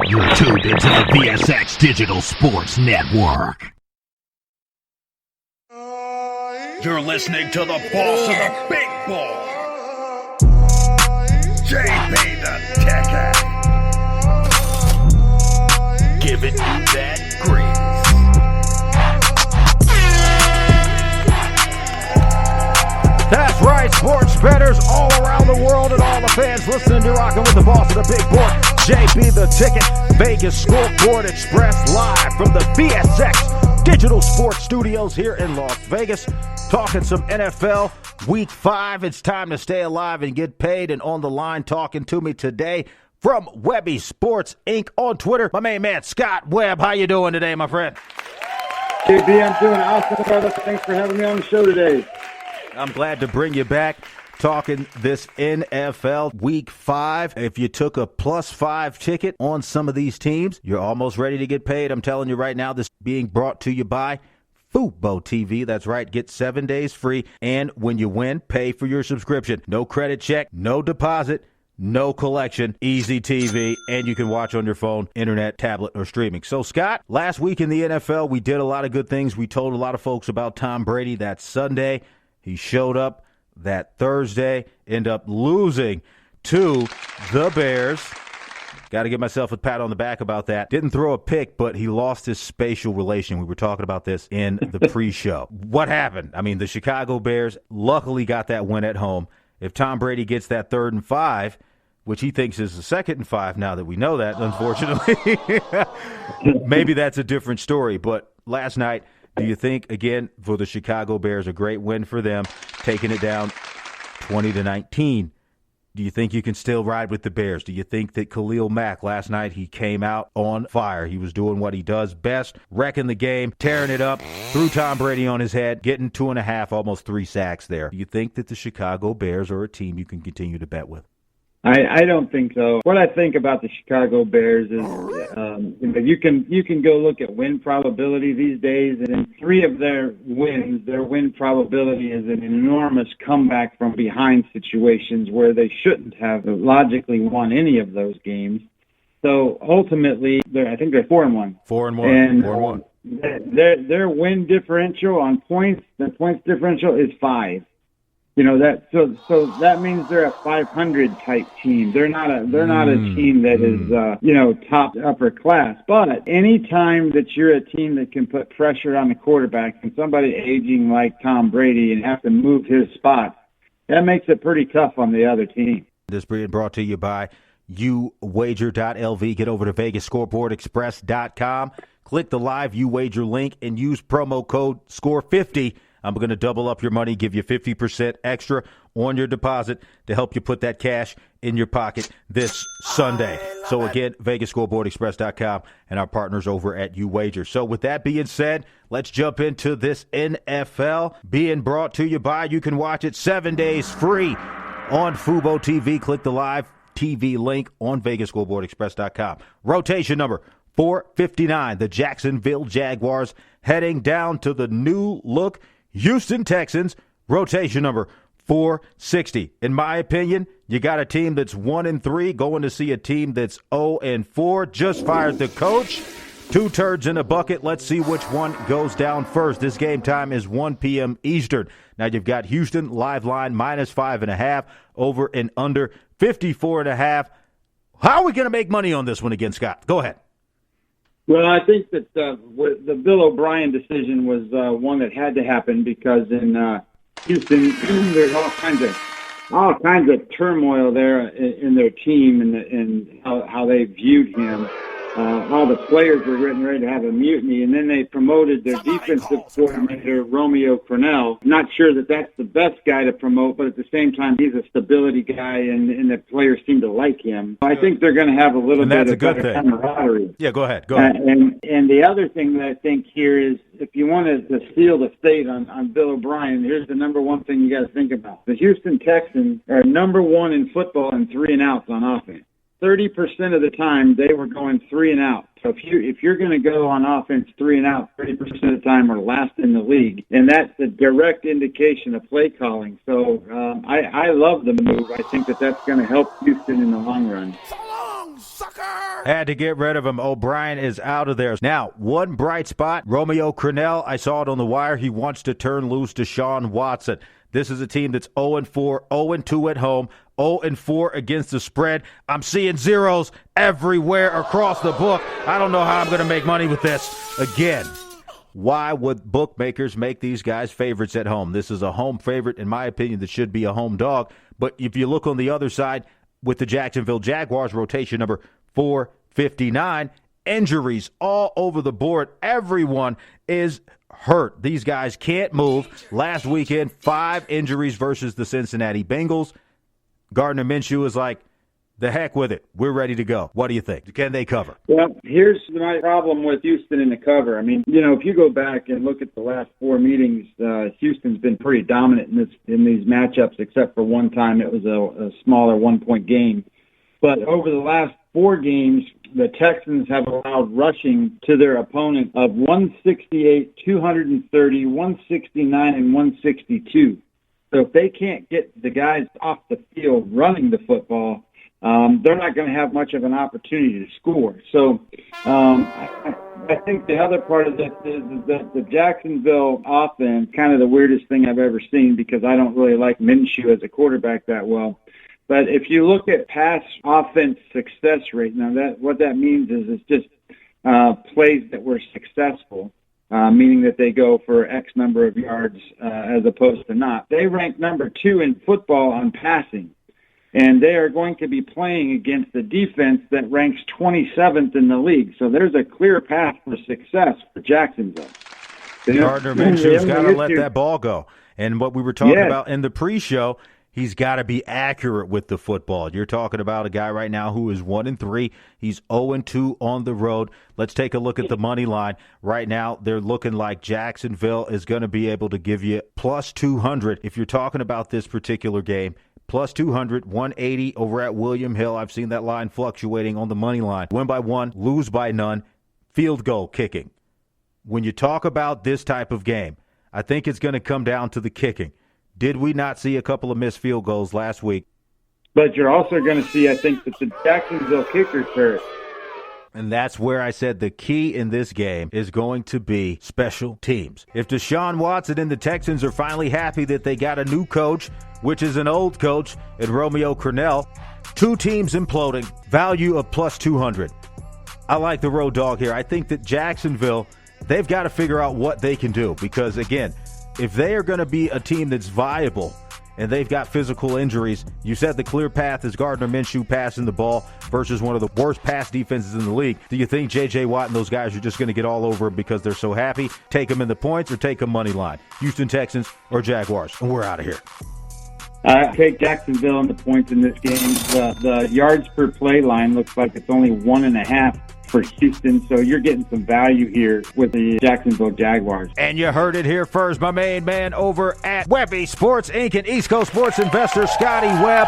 You're tuned into the VSX Digital Sports Network. You're listening to the boss of the big ball, JBTHETICKET. Giving you that grease. That's right, sports bettors all around the world and all the fans listening to Rockin' with the boss of the big board, JB the Ticket, Vegas Scoreboard Express, live from the VSX Digital Sports Studios here in Las Vegas. Talking some NFL Week 5. It's time to stay alive and get paid. And on the line talking to me today from Webby Sports Inc. on Twitter, my main man, Scott Webb. How you doing today, my friend? JB, I'm doing awesome, brother. Thanks for having me on the show today. I'm glad to bring you back. Talking this NFL Week 5. If you took a +5 ticket on some of these teams, you're almost ready to get paid. I'm telling you right now, this being brought to you by FUBOTV. That's right. Get 7 days free. And when you win, pay for your subscription. No credit check, no deposit, no collection, easy TV, and you can watch on your phone, internet, tablet, or streaming. So, Scott, last week in the NFL, we did a lot of good things. We told a lot of folks about Tom Brady that Sunday. He showed up that Thursday, end up losing to the Bears. Got to give myself a pat on the back about that. Didn't throw a pick, but he lost his spatial relation. We were talking about this in the pre-show. What happened? I mean, the Chicago Bears luckily got that win at home. If Tom Brady gets that 3rd and 5, which he thinks is the 2nd and 5 now that we know that, unfortunately, maybe that's a different story. But last night, do you think, again, for the Chicago Bears, a great win for them, taking it down 20-19? Do you think you can still ride with the Bears? Do you think that Khalil Mack, last night, he came out on fire? He was doing what he does best, wrecking the game, tearing it up, threw Tom Brady on his head, getting 2.5, almost 3 sacks there. Do you think that the Chicago Bears are a team you can continue to bet with? I don't think so. What I think about the Chicago Bears is you can go look at win probability these days, and in 3 of their wins, their win probability is an enormous comeback from behind situations where they shouldn't have logically won any of those games. So ultimately, I think they're 4-1. 4-1. 4-1. Their win differential on points, their points differential is 5. You know that, so that means they're a 500 type team. They're not a team that is top upper class. But any time that you're a team that can put pressure on the quarterback and somebody aging like Tom Brady and have to move his spot, that makes it pretty tough on the other team. This being brought to you by uwager.lv. Get over to VegasScoreboardExpress.com. Click the live UWager link and use promo code SCORE50. I'm going to double up your money, give you 50% extra on your deposit to help you put that cash in your pocket this Sunday. So again, VegasScoreboardExpress.com and our partners over at UWager. So with that being said, let's jump into this NFL being brought to you by, you can watch it 7 days free on FuboTV. Click the live TV link on VegasScoreboardExpress.com. Rotation number 459, the Jacksonville Jaguars heading down to the new look Houston Texans, rotation number 460. In my opinion, you got a team that's 1-3 going to see a team that's 0-4. Just fired the coach. 2 turds in a bucket. Let's see which one goes down first. This game time is 1 p.m. Eastern. Now you've got Houston live line -5.5 over and under 54.5. How are we going to make money on this one again, Scott? Go ahead. Well, I think that the Bill O'Brien decision was one that had to happen because in Houston there's all kinds of turmoil there in their team and how they viewed him. All the players were getting ready to have a mutiny, and then they promoted their defensive coordinator, Romeo Crennell. Not sure that that's the best guy to promote, but at the same time, he's a stability guy, and the players seem to like him. I think they're going to have a little bit of better camaraderie. Yeah, go ahead. And the other thing that I think here is, if you wanted to seal the fate on Bill O'Brien, here's the number one thing you got to think about. The Houston Texans are number 1 in football in 3-and-outs on offense. 30% of the time they were going 3-and-out. So if you're going to go on offense 3-and-out, 30% of the time are last in the league, and that's a direct indication of play calling. So I love the move. I think that's going to help Houston in the long run. So long, sucker! Had to get rid of him. O'Brien is out of there. Now, one bright spot, Romeo Crennell. I saw it on the wire. He wants to turn loose Deshaun Watson. This is a team that's 0-4, 0-2 at home, 0-4 against the spread. I'm seeing zeros everywhere across the book. I don't know how I'm going to make money with this. Again, why would bookmakers make these guys favorites at home? This is a home favorite, in my opinion, that should be a home dog. But if you look on the other side with the Jacksonville Jaguars, rotation number 459, injuries all over the board. Everyone is hurt. These guys can't move. Last weekend, 5 injuries versus the Cincinnati Bengals. Gardner Minshew is like, the heck with it. We're ready to go. What do you think? Can they cover? Well, here's my problem with Houston in the cover. I mean, if you go back and look at the last 4 meetings, Houston's been pretty dominant in these matchups, except for one time it was a smaller 1-point game. But over the last 4 games, the Texans have allowed rushing to their opponent of 168, 230, 169, and 162. So if they can't get the guys off the field running the football, they're not going to have much of an opportunity to score. So I think the other part of this is that the Jacksonville offense, kind of the weirdest thing I've ever seen, because I don't really like Minshew as a quarterback that well. But if you look at pass offense success rate, now what that means is it's just plays that were successful, meaning that they go for X number of yards as opposed to not. They rank number 2 in football on passing, and they are going to be playing against the defense that ranks 27th in the league. So there's a clear path for success for Jacksonville. Gardner Minshew's got to let that ball go. And what we were talking about in the pre-show, he's got to be accurate with the football. You're talking about a guy right now who is 1-3. He's 0-2 on the road. Let's take a look at the money line. Right now, they're looking like Jacksonville is going to be able to give you plus 200 if you're talking about this particular game. Plus 200, 180 over at William Hill. I've seen that line fluctuating on the money line. Win by 1, lose by none. Field goal kicking. When you talk about this type of game, I think it's going to come down to the kicking. Did we not see a couple of missed field goals last week? But you're also going to see, I think, that the Jacksonville kickers hurt. And that's where I said the key in this game is going to be special teams. If Deshaun Watson and the Texans are finally happy that they got a new coach, which is an old coach in Romeo Crennell, 2 teams imploding, value of plus 200. I like the road dog here. I think that Jacksonville, they've got to figure out what they can do because, again, if they are going to be a team that's viable and they've got physical injuries, you said the clear path is Gardner Minshew passing the ball versus one of the worst pass defenses in the league. Do you think J.J. Watt and those guys are just going to get all over them because they're so happy? Take them in the points or take them money line? Houston Texans or Jaguars? And we're out of here. I take Jacksonville in the points in this game. The yards per play line looks like it's only 1.5 for Houston, so you're getting some value here with the Jacksonville Jaguars. And you heard it here first. My main man over at Webby Sports Inc. and East Coast Sports Investor, Scotty Webb,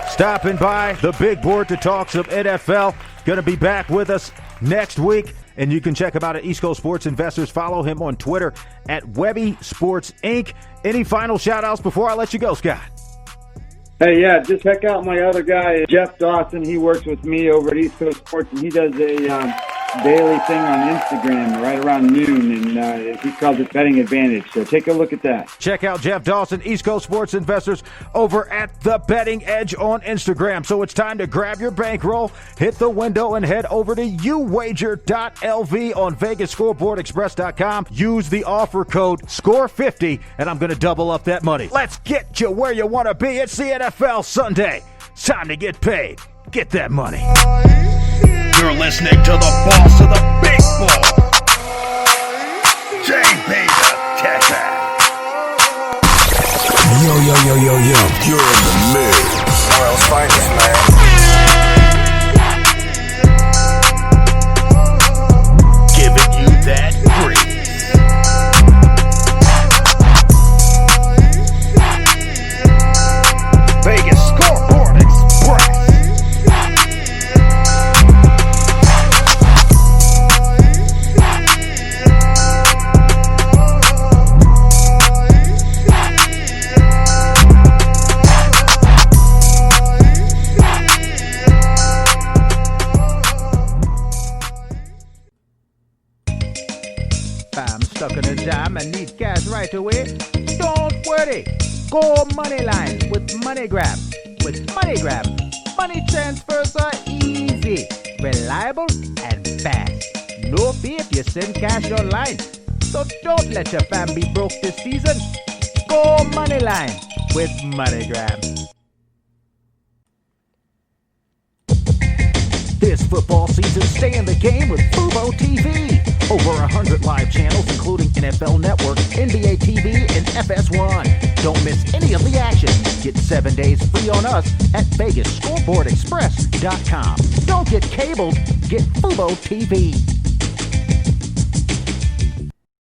stopping by the big board to talk some NFL. Going to be back with us next week, and you can check him out at East Coast Sports Investors. Follow him on Twitter at Webby Sports Inc. Any final shout-outs before I let you go, Scott? Hey, yeah, just check out my other guy, Jeff Dawson. He works with me over at East Coast Sports, and he does a daily thing on Instagram right around noon, and he calls it Betting Advantage. So take a look at that. Check out Jeff Dawson, East Coast Sports Investors, over at The Betting Edge on Instagram. So it's time to grab your bankroll, hit the window, and head over to uwager.lv on VegasScoreboardExpress.com. Use the offer code SCORE50, and I'm going to double up that money. Let's get you where you want to be. It's the NFL Sunday. It's time to get paid. Get that money. You're listening to the boss of the big ball, JBTHETICKET. Yo, you're in the mix. World's finest, man. Giving you that breeze. Vegas Scoreboard Express. stuck in a jam and need cash right away? Don't worry. Go Moneyline with MoneyGram. With MoneyGram, money transfers are easy, reliable, and fast. No fee if you send cash online. So don't let your fam be broke this season. Go Moneyline with MoneyGram. This football season, stay in the game with FUBOTV. Over 100 live channels, including NFL Network, NBA TV, and FS1. Don't miss any of the action. Get 7 days free on us at VegasScoreboardExpress.com. Don't get cabled, get FUBOTV.